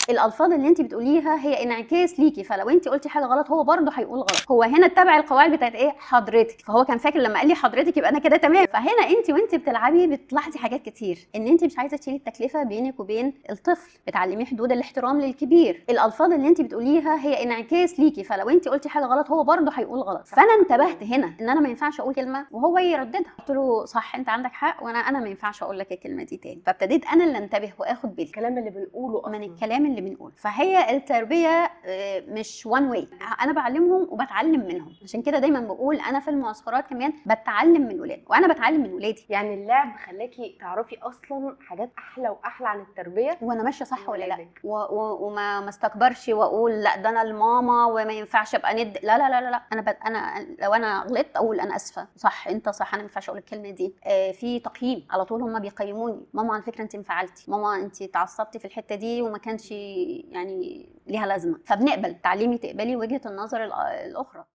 الالفاظ اللي انت بتقوليها هي انعكاس ليكي، فلو انت قلتي حاجه غلط هو برضه هيقول غلط. هو هنا اتبع القواعد بتاعت ايه؟ حضرتك. فهو كان فاكر لما قال لي حضرتك يبقى انا كده تمام. فهنا انت وانت بتلعبي بتلاحظي حاجات كتير، ان انت مش عايزه تشيلي التكلفه بينك وبين الطفل، بتعلميه حدود الاحترام للكبير. الالفاظ اللي انت بتقوليها هي انعكاس ليكي، فلو انت قلتي حاجه غلط هو برضه هيقول غلط. فانا انتبهت هنا ان انا ما ينفعش اقول كلمه وهو يرددها. قلت له صح، انت عندك حق، وانا ما ينفعش اقول لك الكلمه دي تاني. فابتديت انا اللي انتبه واخد بالي الكلام اللي بنقوله اصلا من الكلام اللي بنقوله. فهي التربيه مش وان واي، انا بعلمهم وبتعلم منهم. عشان كده دايما بقول انا في المعسكرات كمان بتعلم من ولادي وانا بتعلم من ولادي. يعني اللعب خلاكي تعرفي اصلا حاجات احلى واحلى عن التربيه وانا ماشيه صح ولا لا، وما استكبرش واقول لا ده انا الماما وما ينفعش ابقى ند. لا لا لا لا، انا لو انا غلطت اقول انا اسفه، صح انت صح، انا ما ينفعش اقول الكلمه دي. في تقييم على طول، هم بيقيموني. ماما على فكره انت انفعلتي، ماما انت اتعصبتي في الحته دي وما كانش يعني ليها لازمه. فبنقبل تعليمي، تقبلي وجهه النظر الاخرى.